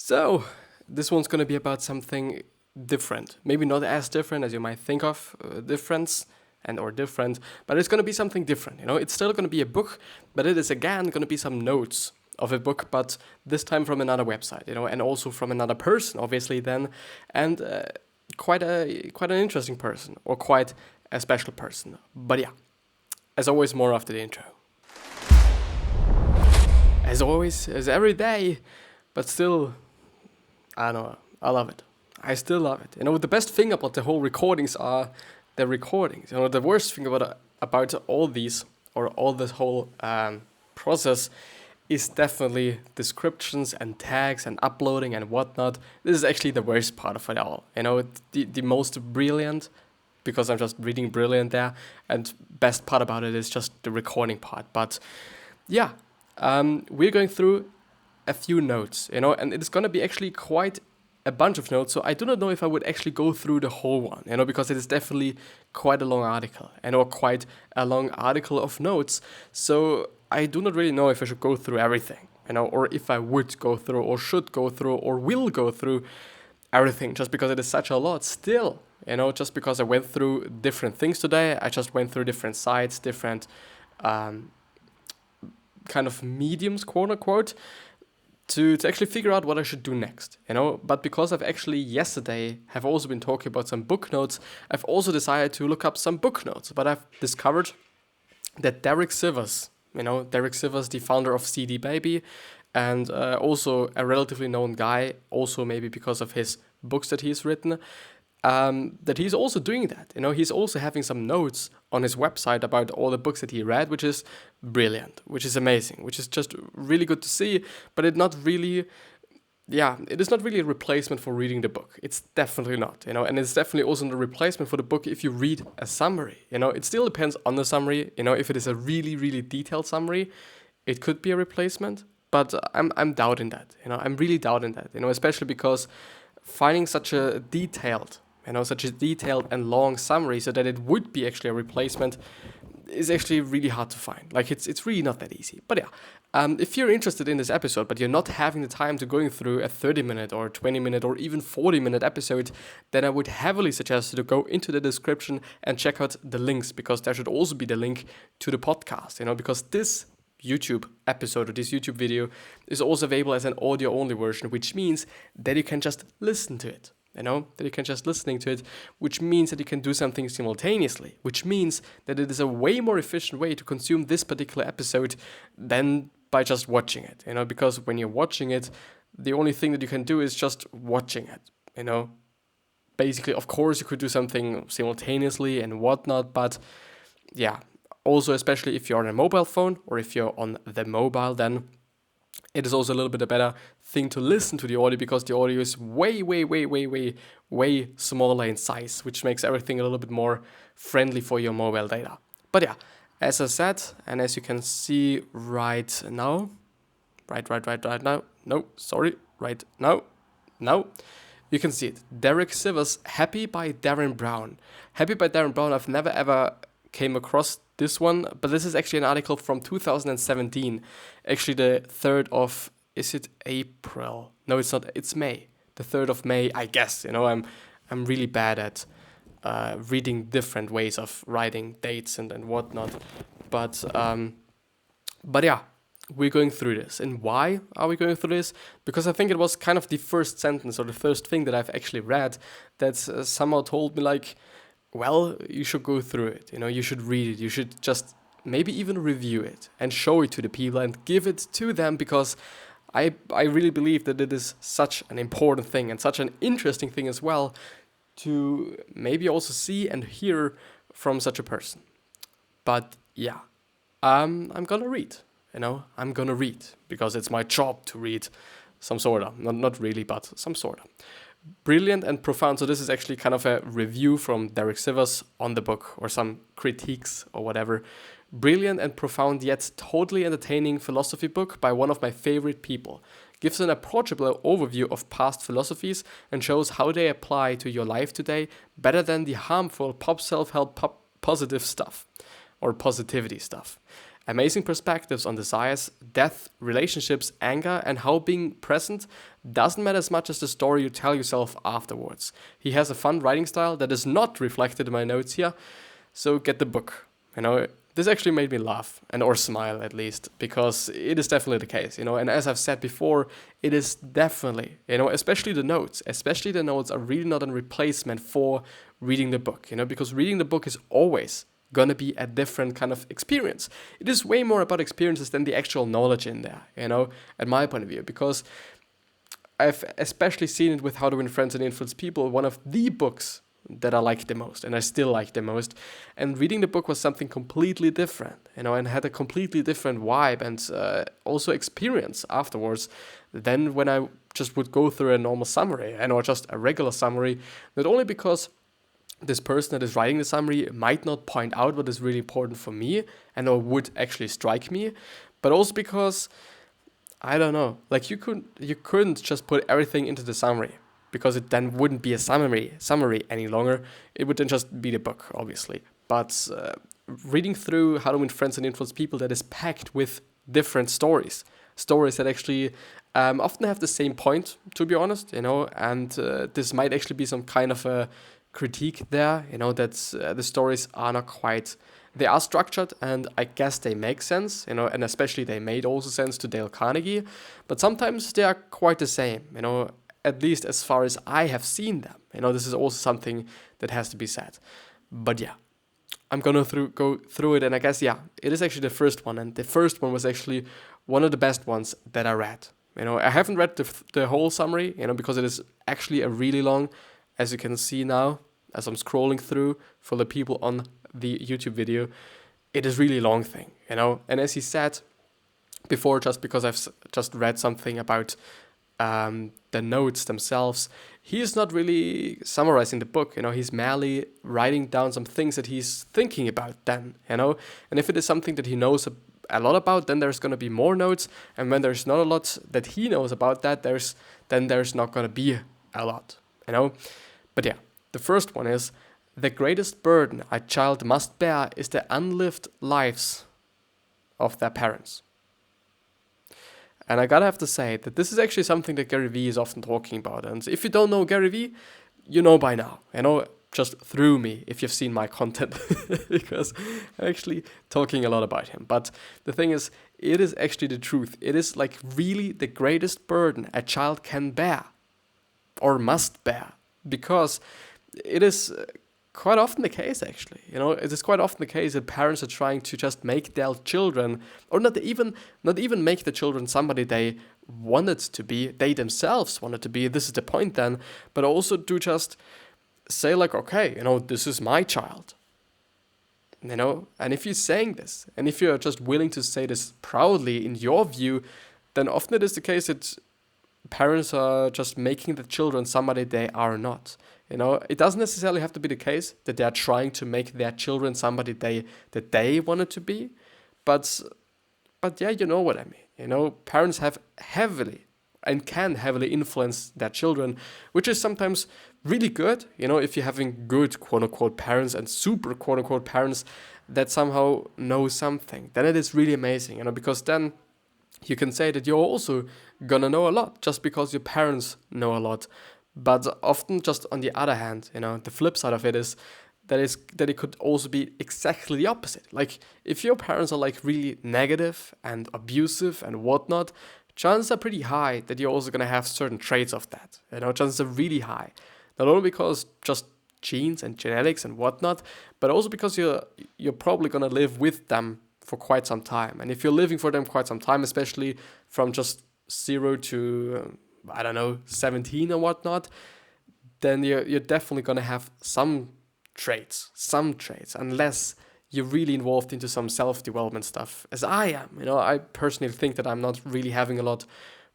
So, this one's going to be about something different. Maybe not as different as you might think of, difference and or different, but it's going to be something different. It's still going to be a book, but it is again going to be some notes of a book, but this time from another website, and also from another person, obviously then, and quite an interesting person or quite a special person. But yeah, as always, more after the intro. As always, as every day, but still, I don't know, I love it. I still love it. The best thing about the whole recordings are the recordings. The worst thing about all these, or all this whole process, is definitely descriptions and tags and uploading and whatnot. This is actually the worst part of it all. The most brilliant, because I'm just reading brilliant there, and best part about it is just the recording part. But yeah, we're going through a few notes, and it's going to be actually quite a bunch of notes. So I do not know if I would actually go through the whole one, because it is definitely quite a long article, or quite a long article of notes. So I do not really know if I should go through everything, or if I would go through, or should go through, or will go through everything, just because it is such a lot still, just because I went through different things today. I just went through different sites, different kind of mediums, quote unquote, to actually figure out what I should do next, But because I've actually yesterday have also been talking about some book notes, I've also decided to look up some book notes. But I've discovered that Derek Sivers, the founder of CD Baby, and also a relatively known guy, also maybe because of his books that he's written, that he's also doing that. He's also having some notes on his website about all the books that he read, which is brilliant, which is amazing, which is just really good to see. But it is not really a replacement for reading the book. It's definitely not, and it's definitely also not a replacement for the book if you read a summary. It still depends on the summary. If it is a really, really detailed summary, it could be a replacement. But I'm doubting that. I'm really doubting that. Especially because finding such a detailed and long summary so that it would be actually a replacement is actually really hard to find. Like it's really not that easy. But yeah, if you're interested in this episode, but you're not having the time to going through a 30-minute or 20-minute or even 40-minute episode, then I would heavily suggest you to go into the description and check out the links, because there should also be the link to the podcast, because this YouTube episode or this YouTube video is also available as an audio-only version, which means that you can just listen to it. That you can just listening to it, which means that you can do something simultaneously, which means that it is a way more efficient way to consume this particular episode than by just watching it, because when you're watching it, the only thing that you can do is just watching it, Basically, of course, you could do something simultaneously and whatnot, but yeah, also, especially if you're on a mobile phone or if you're on the mobile, then it is also a little bit a better thing to listen to the audio, because the audio is way, way, way, way, way, way smaller in size, which makes everything a little bit more friendly for your mobile data. But yeah, as I said, and as you can see right now, right now, you can see it. Derek Sivers, Happy by Darren Brown. Happy by Darren Brown, I've never ever came across this one, but this is actually an article from 2017, actually the 3rd of, is it April? No, it's not, it's May, the 3rd of May, I guess. I'm really bad at reading different ways of writing dates and whatnot, but yeah, we're going through this. And why are we going through this? Because I think it was kind of the first sentence or the first thing that I've actually read that somehow told me, like, well, you should go through it, you should read it, you should just maybe even review it and show it to the people and give it to them, because I really believe that it is such an important thing and such an interesting thing as well to maybe also see and hear from such a person. But yeah, I'm gonna read, I'm gonna read, because it's my job to read some sort of, not really, but some sort of. Brilliant and profound. So this is actually kind of a review from Derek Sivers on the book, or some critiques or whatever. Brilliant and profound yet totally entertaining philosophy book by one of my favorite people. Gives an approachable overview of past philosophies and shows how they apply to your life today better than the harmful pop self-help positive stuff or positivity stuff. Amazing perspectives on desires, death, relationships, anger, and how being present doesn't matter as much as the story you tell yourself afterwards. He has a fun writing style that is not reflected in my notes here, so get the book. This actually made me laugh, or smile at least, because it is definitely the case, and as I've said before, it is definitely, especially the notes are really not a replacement for reading the book, because reading the book is always gonna be a different kind of experience. It is way more about experiences than the actual knowledge in there, at my point of view, because I've especially seen it with How to Win Friends and Influence People, one of the books that I like the most, and I still like the most. And reading the book was something completely different, and had a completely different vibe and also experience afterwards than when I just would go through a normal summary, or just a regular summary, not only because this person that is writing the summary might not point out what is really important for me or would actually strike me, but also because, I don't know, like you couldn't just put everything into the summary, because it then wouldn't be a summary any longer. It would then just be the book, obviously. But reading through How to Win Friends and Influence People, that is packed with different stories that actually often have the same point, to be honest, and this might actually be some kind of a critique there, that the stories are not quite, they are structured, and I guess they make sense, and especially they made also sense to Dale Carnegie, but sometimes they are quite the same, at least as far as I have seen them. This is also something that has to be said. But yeah, I'm gonna go through it, and I guess, it is actually the first one, and the first one was actually one of the best ones that I read. I haven't read the whole summary, because it is actually a really long, as you can see now, as I'm scrolling through for the people on the YouTube video, it is really long thing, and as he said before, just because I've just read something about the notes themselves, he is not really summarizing the book, he's merely writing down some things that he's thinking about then, and if it is something that he knows a lot about, then there's going to be more notes, and when there's not a lot that he knows about that, there's not going to be a lot, But yeah, the first one is, the greatest burden a child must bear is the unlived lives of their parents. And I gotta have to say that this is actually something that Gary Vee is often talking about. And if you don't know Gary Vee, you know by now. Just through me if you've seen my content, because I'm actually talking a lot about him. But the thing is, it is actually the truth. It is like really the greatest burden a child can bear or must bear, because it is quite often the case, actually. It is quite often the case that parents are trying to just make their children, or not even make the children somebody they wanted to be, they themselves wanted to be. This is the point then, but also to just say like, okay, this is my child. And if you're saying this, and if you're just willing to say this proudly in your view, then often it is the case that parents are just making the children somebody they are not. It doesn't necessarily have to be the case that they are trying to make their children somebody that they wanted to be, but yeah, you know what I mean. Parents have heavily and can heavily influence their children, which is sometimes really good, if you're having good quote-unquote parents and super quote-unquote parents that somehow know something, then it is really amazing, because then you can say that you're also gonna know a lot just because your parents know a lot. But often, just on the other hand, the flip side of it is that it could also be exactly the opposite. Like, if your parents are like really negative and abusive and whatnot, chances are pretty high that you're also gonna have certain traits of that. Chances are really high. Not only because just genes and genetics and whatnot, but also because you're probably gonna live with them for quite some time. And if you're living for them quite some time, especially from just 0 to 17 or whatnot, then you're definitely gonna have some traits, unless you're really involved into some self-development stuff, as I am. I personally think that I'm not really having a lot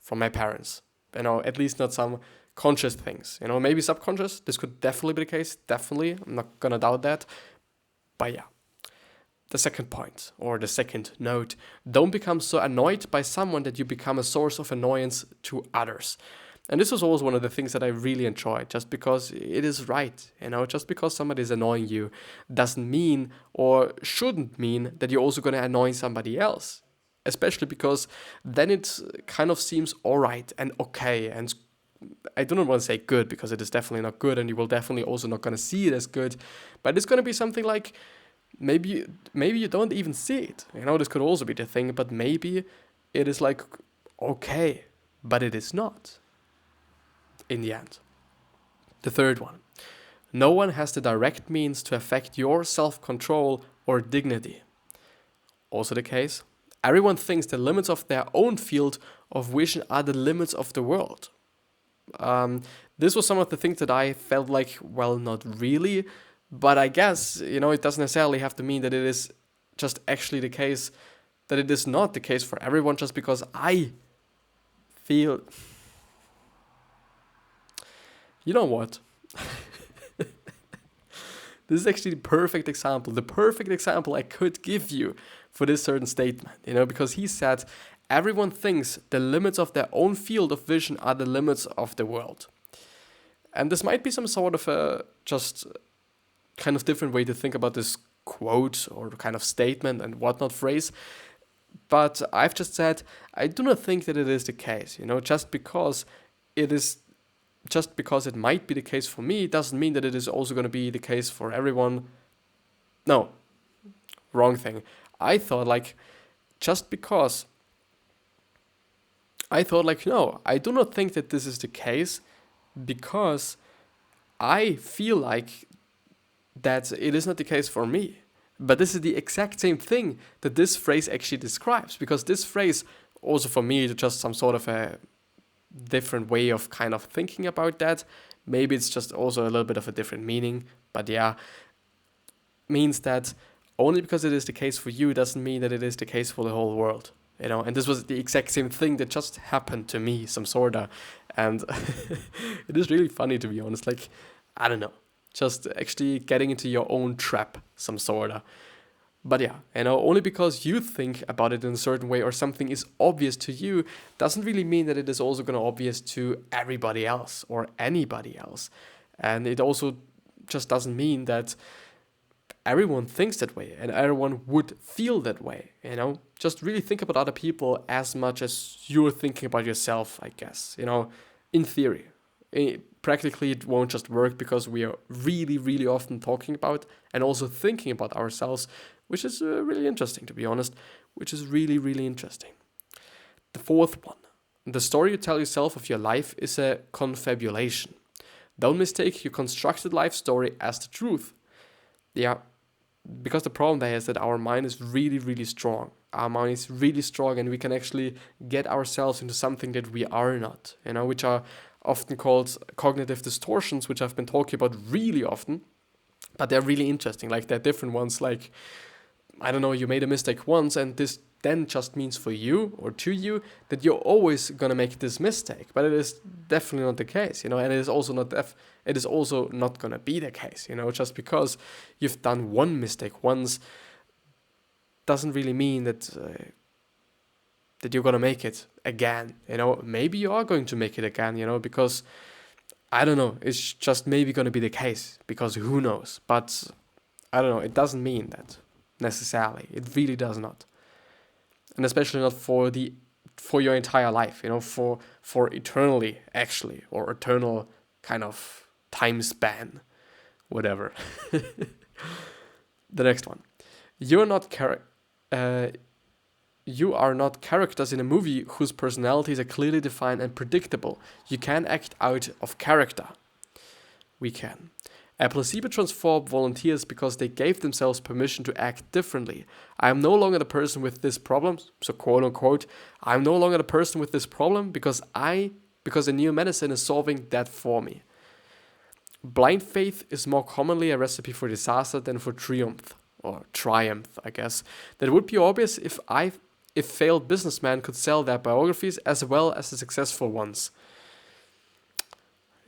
from my parents. At least not some conscious things. Maybe subconscious. This could definitely be the case. Definitely, I'm not gonna doubt that. But yeah. The second point, or the second note, don't become so annoyed by someone that you become a source of annoyance to others. And this was always one of the things that I really enjoyed, just because it is right. Just because somebody is annoying you doesn't mean, or shouldn't mean, that you're also going to annoy somebody else. especially because then it kind of seems alright and okay, and I do not want to say good because it is definitely not good, and you will definitely also not going to see it as good, but it's going to be something like maybe you don't even see it. This could also be the thing, but maybe it is like okay, but it is not in the end. The third one. No one has the direct means to affect your self-control or dignity. Also the case. Everyone thinks the limits of their own field of vision are the limits of the world. This was some of the things that I felt like, well, not really, but I guess, it doesn't necessarily have to mean that it is just actually the case, that it is not the case for everyone just because I feel... You know what? This is actually the perfect example I could give you for this certain statement, because he said, everyone thinks the limits of their own field of vision are the limits of the world. And this might be some sort of a just kind of different way to think about this quote or kind of statement and whatnot phrase. But I've just said, I do not think that it is the case, just because it might be the case for me doesn't mean that it is also going to be the case for everyone. No, wrong thing. I thought no, I do not think that this is the case because I feel like that it is not the case for me. But this is the exact same thing that this phrase actually describes, because this phrase also for me is just some sort of a different way of kind of thinking about that. Maybe it's just also a little bit of a different meaning, but yeah, means that only because it is the case for you doesn't mean that it is the case for the whole world, and this was the exact same thing that just happened to me, some sorta, and it is really funny, to be honest, like, I don't know, just actually getting into your own trap, some sorta. But yeah, only because you think about it in a certain way or something is obvious to you doesn't really mean that it is also going to be obvious to everybody else or anybody else. And it also just doesn't mean that everyone thinks that way and everyone would feel that way, Just really think about other people as much as you're thinking about yourself, I guess, in theory. Practically, it won't just work because we are really, really often talking about and also thinking about ourselves, which is really interesting, to be honest, which is really, really interesting. The fourth one. The story you tell yourself of your life is a confabulation. Don't mistake your constructed life story as the truth. Yeah, because the problem there is that our mind is really, really strong. Our mind is really strong and we can actually get ourselves into something that we are not, which are often called cognitive distortions, which I've been talking about really often, but they're really interesting. Like, they're different ones. Like, I don't know, you made a mistake once and this then just means for you or to you that you're always going to make this mistake, but it is definitely not the case, and it is also not going to be the case, just because you've done one mistake once doesn't really mean that you're going to make it again, maybe you are going to make it again, because I don't know, it's just maybe going to be the case, because who knows, but I don't know, it doesn't mean that necessarily, it really does not. And especially not for your entire life, for eternally, actually, or eternal kind of time span, whatever. The next one. You are not characters in a movie whose personalities are clearly defined and predictable. You can act out of character. We can. A placebo transformed volunteers because they gave themselves permission to act differently. I am no longer the person with this problem, so quote unquote, I am no longer the person with this problem because the new medicine is solving that for me. Blind faith is more commonly a recipe for disaster than for triumph, I guess. That would be obvious if failed businessmen could sell their biographies as well as the successful ones.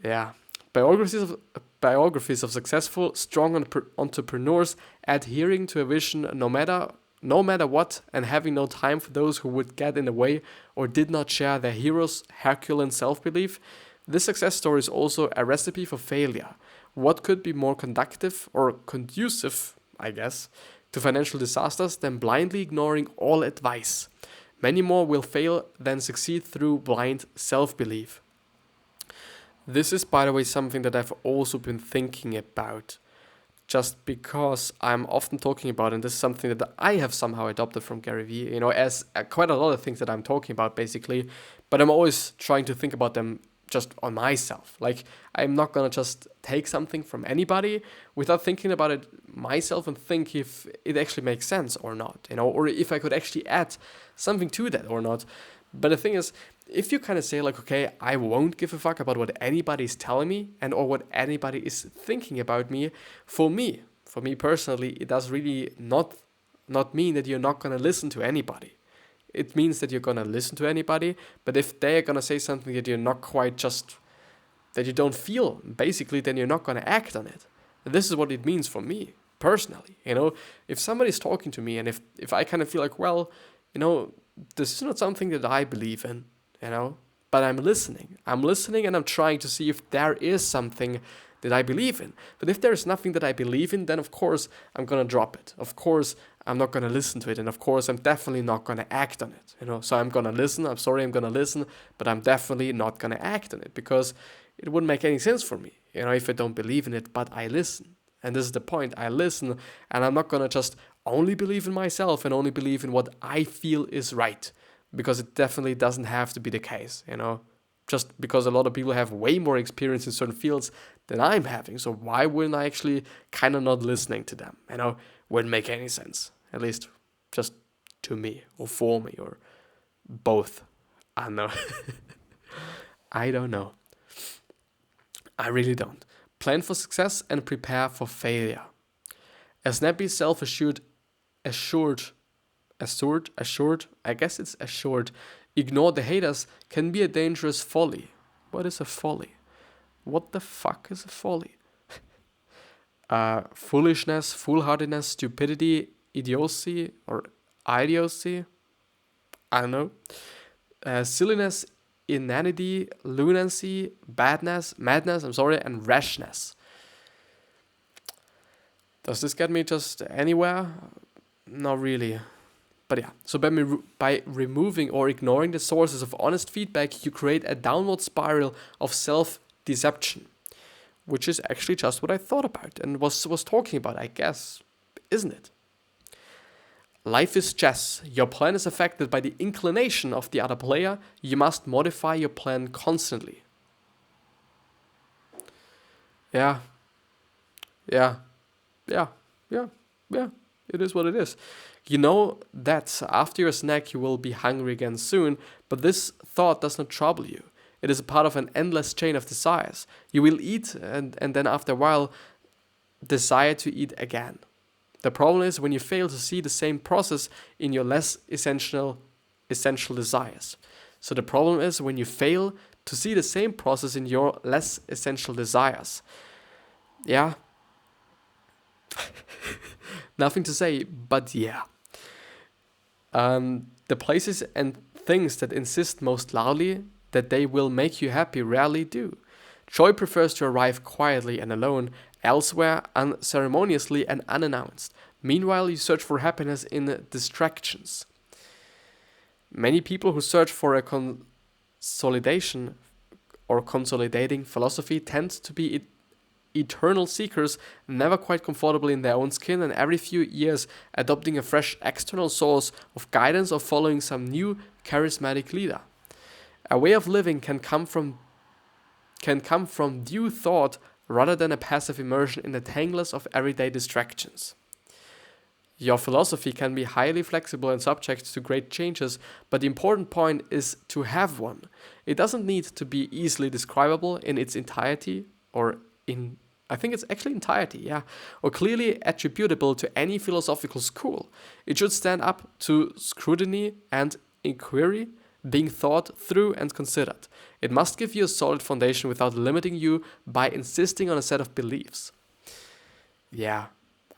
Yeah. Biographies of successful, strong entrepreneurs adhering to a vision no matter what, and having no time for those who would get in the way or did not share their heroes' Herculean self-belief. This success story is also a recipe for failure. What could be more conducive, I guess, to financial disasters than blindly ignoring all advice? Many more will fail than succeed through blind self-belief. This is, by the way, something that I've also been thinking about, just because I'm often talking about, and this is something that I have somehow adopted from Gary Vee, as quite a lot of things that I'm talking about, basically, but I'm always trying to think about them just on myself. Like, I'm not gonna just take something from anybody without thinking about it myself and think if it actually makes sense or not, or if I could actually add something to that or not. But the thing is, if you kind of say like, okay, I won't give a fuck about what anybody is telling me and or what anybody is thinking about me, for me personally, it does really not mean that you're not gonna listen to anybody. It means that you're gonna listen to anybody, but if they're gonna say something that you're not quite that you don't feel, basically, then you're not gonna act on it. And this is what it means for me personally. If somebody's talking to me and if I kind of feel like, well, this is not something that I believe in, but I'm listening and I'm trying to see if there is something that I believe in. But if there is nothing that I believe in, then of course I'm gonna drop it. Of course I'm not gonna listen to it, and of course I'm definitely not gonna act on it. So I'm gonna listen. I'm sorry, I'm gonna listen, but I'm definitely not gonna act on it because it wouldn't make any sense for me, if I don't believe in it. But I listen, and this is the point. I listen, and I'm not gonna just only believe in myself and only believe in what I feel is right, because it definitely doesn't have to be the case. Just because a lot of people have way more experience in certain fields than I'm having. So why wouldn't I actually kind of not listening to them? Wouldn't make any sense. At least just to me or for me or both. I don't know. I don't know. I really don't. Plan for success and prepare for failure. A snappy, self-assured, I guess it's assured, ignore the haters can be a dangerous folly. What is a folly? What the fuck is a folly? Foolishness, foolhardiness, stupidity, idiocy, or idiocy? I don't know. Silliness, inanity, lunacy, madness, and rashness. Does this get me just anywhere? Not really. But yeah, so by removing or ignoring the sources of honest feedback, you create a downward spiral of self-deception, which is actually just what I thought about and was talking about, I guess, isn't it? Life is chess. Your plan is affected by the inclination of the other player. You must modify your plan constantly. Yeah. It is what it is. You know that after your snack you will be hungry again soon, but this thought does not trouble you. It is a part of an endless chain of desires. You will eat and then after a while desire to eat again. The problem is when you fail to see the same process in your less essential desires. So the problem is when you fail to see the same process in your less essential desires. Yeah. Nothing to say, but yeah. The places and things that insist most loudly that they will make you happy rarely do. Joy prefers to arrive quietly and alone, elsewhere unceremoniously and unannounced. Meanwhile, you search for happiness in distractions. Many people who search for a consolidation or consolidating philosophy tend to be eternal seekers, never quite comfortable in their own skin, and every few years adopting a fresh external source of guidance or following some new charismatic leader. A way of living can come from due thought rather than a passive immersion in the tangles of everyday distractions. Your philosophy can be highly flexible and subject to great changes, but the important point is to have one. It doesn't need to be easily describable in its entirety or or clearly attributable to any philosophical school. It should stand up to scrutiny and inquiry, being thought through and considered. It must give you a solid foundation without limiting you by insisting on a set of beliefs. Yeah,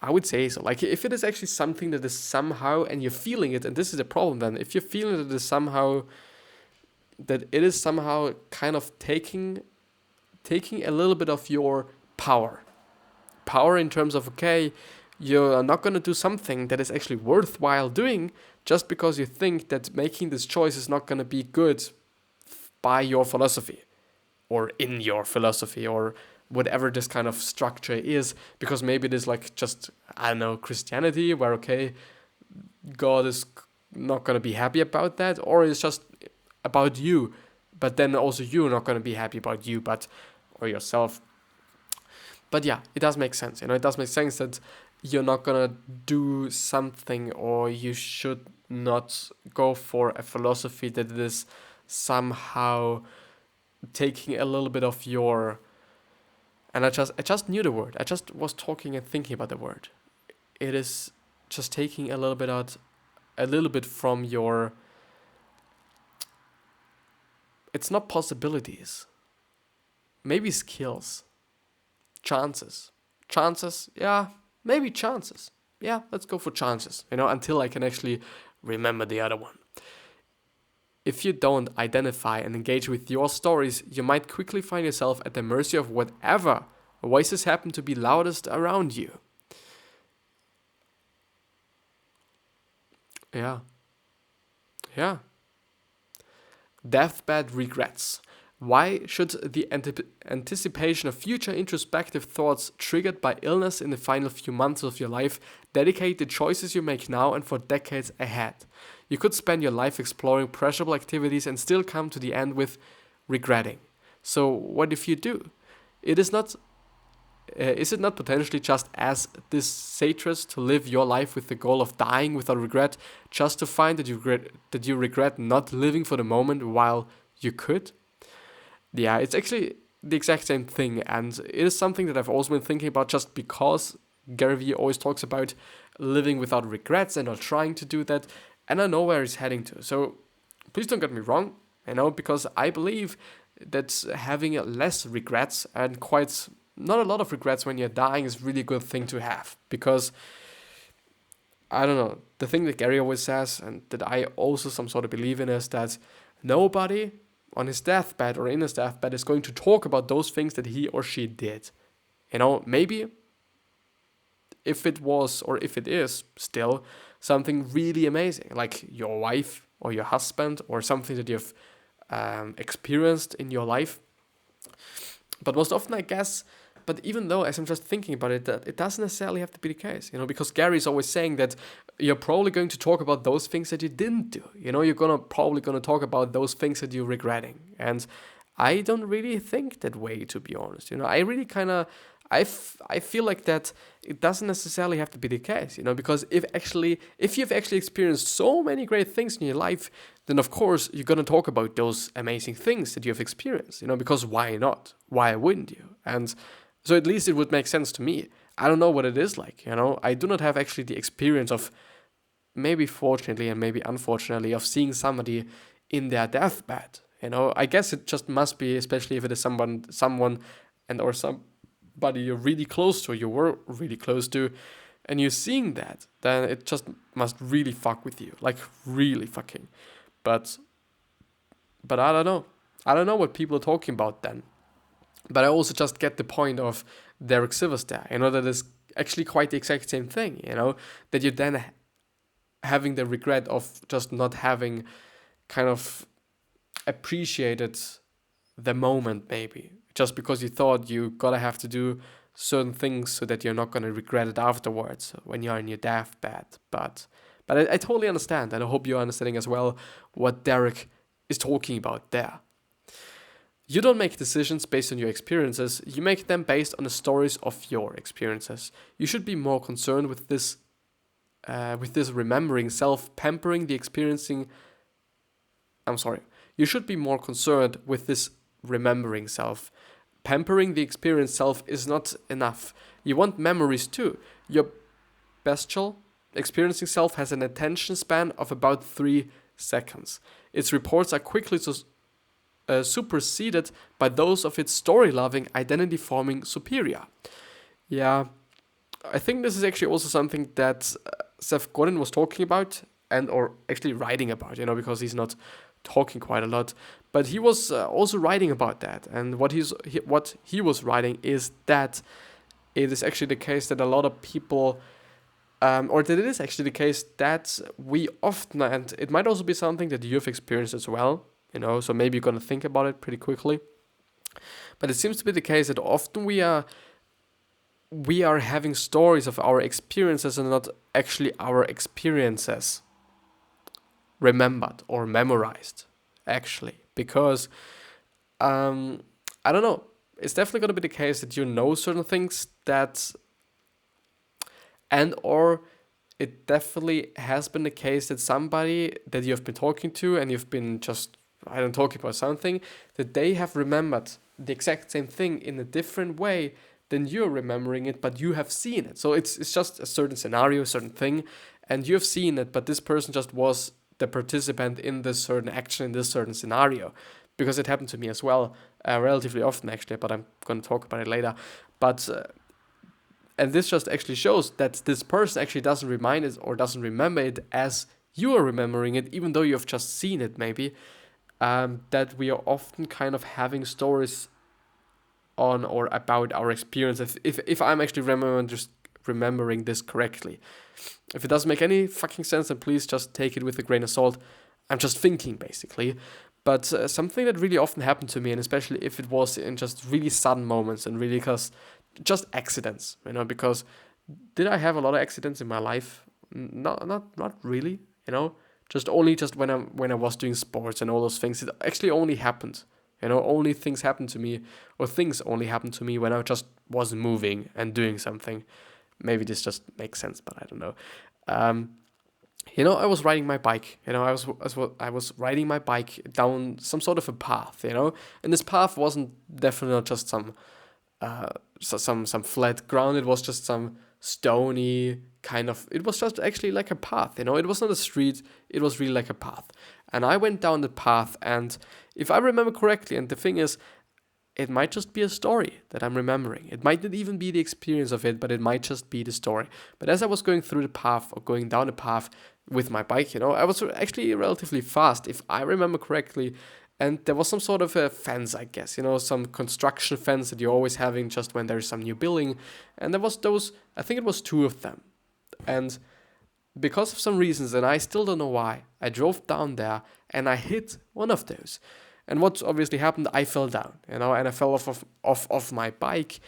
I would say so. Like, if it is actually something that is somehow, and you're feeling it, and this is the problem then, if you're feeling that it is somehow kind of taking a little bit of your power in terms of, okay, You're not going to do something that is actually worthwhile doing just because you think that making this choice is not going to be good by your philosophy or in your philosophy or whatever this kind of structure is, because maybe it is like just, I don't know, Christianity, where, okay, God is not going to be happy about that, or it's just about you, but then also you're not going to be happy about you, or yourself. But yeah, it does make sense. It does make sense that you're not going to do something, or you should not go for a philosophy that is somehow taking a little bit of your, and I just knew the word. I just was talking and thinking about the word. It is just taking a little bit from your, it's not possibilities, maybe skills, chances, yeah, maybe chances. Yeah, let's go for chances, until I can actually remember the other one. If you don't identify and engage with your stories, you might quickly find yourself at the mercy of whatever voices happen to be loudest around you. Yeah. Deathbed regrets. Why should the anticipation of future introspective thoughts triggered by illness in the final few months of your life dedicate the choices you make now and for decades ahead? You could spend your life exploring pleasurable activities and still come to the end with regretting. So what if you do? Is it not potentially just as disastrous to live your life with the goal of dying without regret, just to find that you regret not living for the moment while you could? Yeah, it's actually the exact same thing, and it is something that I've also been thinking about, just because Gary Vee always talks about living without regrets and not trying to do that, and I know where he's heading to. So please don't get me wrong, because I believe that having less regrets and quite not a lot of regrets when you're dying is really a good thing to have, because I don't know, the thing that Gary always says, and that I also some sort of believe in, is that nobody on his deathbed or in his deathbed is going to talk about those things that he or she did. Maybe if it was, or if it is still something really amazing, like your wife or your husband, or something that you've experienced in your life. But most often, I guess, but even though, as I'm just thinking about it, that it doesn't necessarily have to be the case, because Gary's always saying that you're probably going to talk about those things that you didn't do. You're probably gonna talk about those things that you're regretting. And I don't really think that way, to be honest. I really kind of, I feel like that it doesn't necessarily have to be the case, because if you've actually experienced so many great things in your life, then of course you're going to talk about those amazing things that you've experienced, because why not? Why wouldn't you? And so at least it would make sense to me. I don't know what it is like, I do not have actually the experience of, maybe fortunately and maybe unfortunately, of seeing somebody in their deathbed. I guess it just must be, especially if it is someone and or somebody you're really close to, you were really close to, and you're seeing that, then it just must really fuck with you, like really fucking. But I don't know. I don't know what people are talking about then. But I also just get the point of Derek Sivers there, that is actually quite the exact same thing, that you're then having the regret of just not having kind of appreciated the moment, maybe, just because you thought you gotta have to do certain things so that you're not gonna regret it afterwards when you're in your deathbed. But I totally understand, and I hope you're understanding as well what Derek is talking about there. You don't make decisions based on your experiences, you make them based on the stories of your experiences. You should be more concerned with this remembering self, pampering the experiencing. You should be more concerned with this remembering self. Pampering the experienced self is not enough. You want memories too. Your bestial experiencing self has an attention span of about 3 seconds. Its reports are quickly superseded by those of its story-loving, identity-forming superior. Yeah, I think this is actually also something that Seth Godin was talking about, and or actually writing about, because he's not talking quite a lot, but he was also writing about that. And what he was writing is that it is actually the case that a lot of people or that it is actually the case that we often, and it might also be something that you've experienced as well, so maybe you're going to think about it pretty quickly. But it seems to be the case that often we are having stories of our experiences and not actually our experiences remembered or memorized, actually. Because, I don't know, it's definitely going to be the case that you know certain things or it definitely has been the case that somebody that you've been talking to and you've been just, talking about something, that they have remembered the exact same thing in a different way than you're remembering it, but you have seen it. So it's just a certain scenario, a certain thing, and you've seen it, but this person just was the participant in this certain action, in this certain scenario. Because it happened to me as well, relatively often actually, but I'm going to talk about it later. But and this just actually shows that this person actually doesn't remind it or doesn't remember it as you are remembering it, even though you've just seen it maybe. That we are often kind of having stories on or about our experience. If I'm actually remembering this correctly. If it doesn't make any fucking sense, then please just take it with a grain of salt. I'm just thinking, basically. But something that really often happened to me, and especially if it was in just really sudden moments and really just accidents, because did I have a lot of accidents in my life? Not really, just when I was doing sports and all those things. It actually only happened, only things happened to me, or things only happened to me when I just was moving and doing something. Maybe this just makes sense, but I don't know. I was riding my bike. I was riding my bike down some sort of a path. And this path wasn't definitely not just some flat ground. It was just some stony kind of. It was just actually like a path. It was not a street. It was really like a path. And I went down the path, and if I remember correctly, and the thing is, it might just be a story that I'm remembering. It might not even be the experience of it, but it might just be the story. But as I was going through the path or going down the path with my bike, I was actually relatively fast, if I remember correctly. And there was some sort of a fence, I guess, some construction fence that you're always having just when there's some new building. And there was I think it was 2 of them. And because of some reasons, and I still don't know why, I drove down there and I hit one of those. And what obviously happened, I fell down, and I fell off my bike.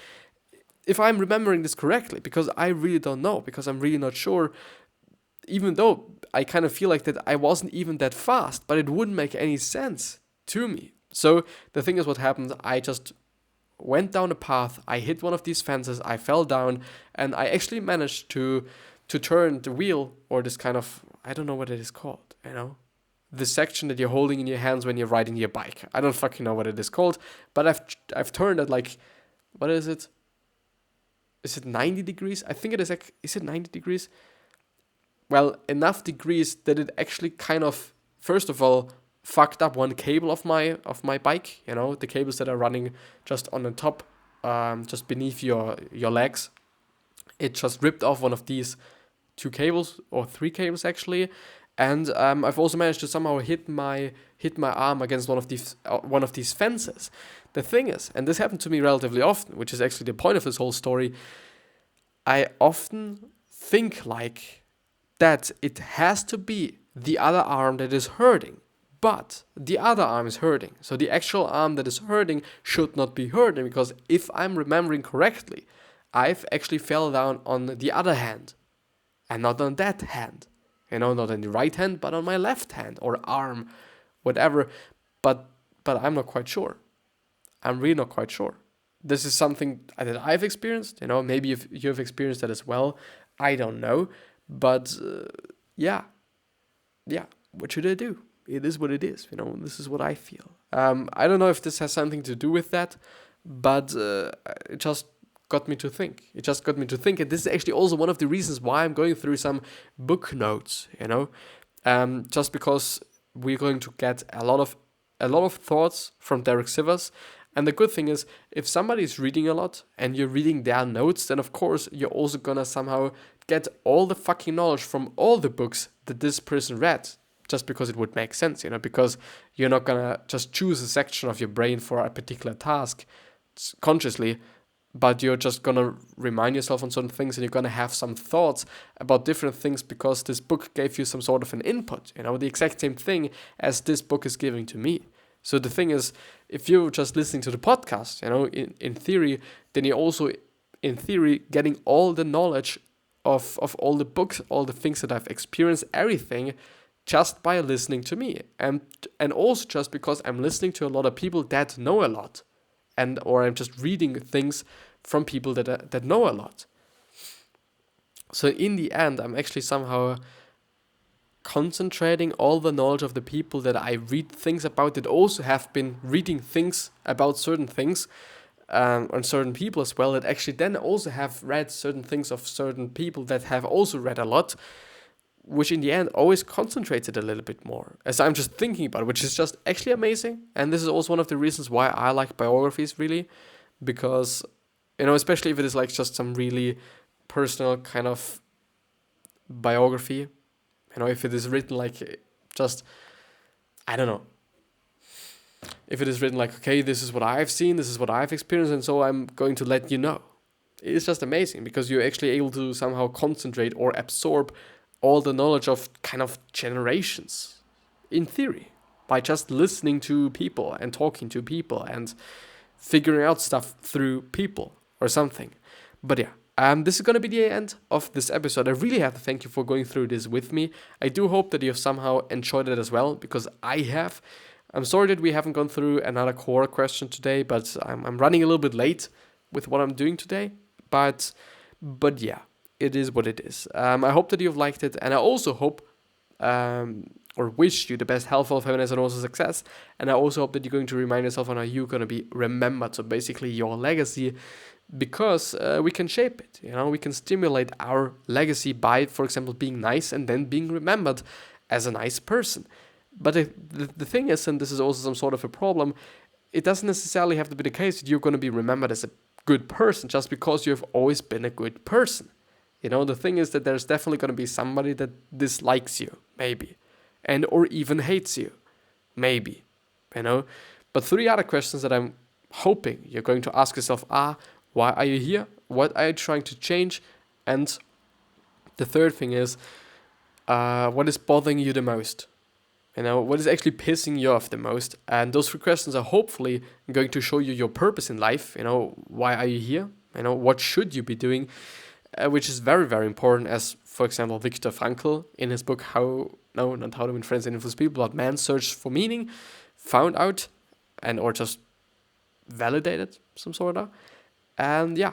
If I'm remembering this correctly, because I really don't know, because I'm really not sure, even though I kind of feel like that I wasn't even that fast, but it wouldn't make any sense to me. So the thing is, what happened, I just went down a path, I hit one of these fences, I fell down, and I actually managed to turn the wheel, or this kind of, I don't know what it is called, the section that you're holding in your hands when you're riding your bike. I don't fucking know what it is called, but I've turned it like, what is it? Is it 90 degrees? I think it is. Is it 90 degrees? Well, enough degrees that it actually kind of, first of all, fucked up one cable of my bike. The cables that are running just on the top, just beneath your legs. It just ripped off one of these 2 cables, or 3 cables actually. And I've also managed to somehow hit my arm against one of these fences. The thing is, and this happened to me relatively often, which is actually the point of this whole story, I often think like that it has to be the other arm that is hurting, but the other arm is hurting. So the actual arm that is hurting should not be hurting, because if I'm remembering correctly, I've actually fell down on the other hand and not on that hand. Not on the right hand, but on my left hand or arm, whatever. But I'm not quite sure. I'm really not quite sure. This is something that I've experienced. Maybe if you've experienced that as well, I don't know. But yeah. What should I do? It is what it is. This is what I feel. I don't know if this has something to do with that, but it just got me to think. And this is actually also one of the reasons why I'm going through some book notes, just because we're going to get a lot of thoughts from Derek Sivers. And the good thing is, if somebody's reading a lot and you're reading their notes, then of course you're also gonna somehow get all the fucking knowledge from all the books that this person read, just because it would make sense, because you're not gonna just choose a section of your brain for a particular task consciously. but you're just gonna remind yourself on certain things, and you're gonna have some thoughts about different things because this book gave you some sort of an input, the exact same thing as this book is giving to me. So the thing is, if you're just listening to the podcast, in theory, then you're also, in theory, getting all the knowledge of all the books, all the things that I've experienced, everything, just by listening to me. And also just because I'm listening to a lot of people that know a lot. Or I'm just reading things from people that know a lot. So in the end, I'm actually somehow concentrating all the knowledge of the people that I read things about, that also have been reading things about certain things, on certain people as well, that actually then also have read certain things of certain people that have also read a lot, which in the end always concentrates it a little bit more, as I'm just thinking about it, which is just actually amazing. And this is also one of the reasons why I like biographies, really, because, especially if it is like just some really personal kind of biography, if it is written like just, I don't know, if it is written like, okay, this is what I've seen, this is what I've experienced, and so I'm going to let you know. It's just amazing because you're actually able to somehow concentrate or absorb all the knowledge of kind of generations, in theory, by just listening to people and talking to people and figuring out stuff through people or something. But yeah, this is going to be the end of this episode. I really have to thank you for going through this with me. I do hope that you have somehow enjoyed it as well, because I have. I'm sorry that we haven't gone through another core question today, but I'm running a little bit late with what I'm doing today. But yeah, it is what it is. I hope that you've liked it, and I also hope or wish you the best health, happiness, and also success. And I also hope that you're going to remind yourself on how you're going to be remembered. So basically your legacy, because we can shape it. We can stimulate our legacy by, for example, being nice and then being remembered as a nice person. But the thing is, and this is also some sort of a problem, it doesn't necessarily have to be the case that you're going to be remembered as a good person just because you've always been a good person. The thing is that there's definitely going to be somebody that dislikes you, maybe, and or even hates you, maybe, But three other questions that I'm hoping you're going to ask yourself are, why are you here? What are you trying to change? And the third thing is, what is bothering you the most? What is actually pissing you off the most? And those three questions are hopefully going to show you your purpose in life. Why are you here? What should you be doing? Which is very, very important, as, for example, Viktor Frankl, in his book, Not How to Win Friends and Influence People, but Man's Search for Meaning, found out or just validated some sort of. And yeah,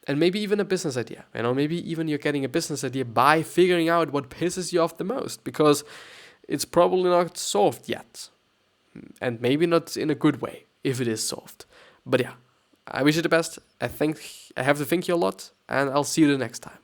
and maybe even a business idea. Maybe even you're getting a business idea by figuring out what pisses you off the most, because it's probably not solved yet. And maybe not in a good way, if it is solved. But yeah, I wish you the best. I have to thank you a lot, and I'll see you the next time.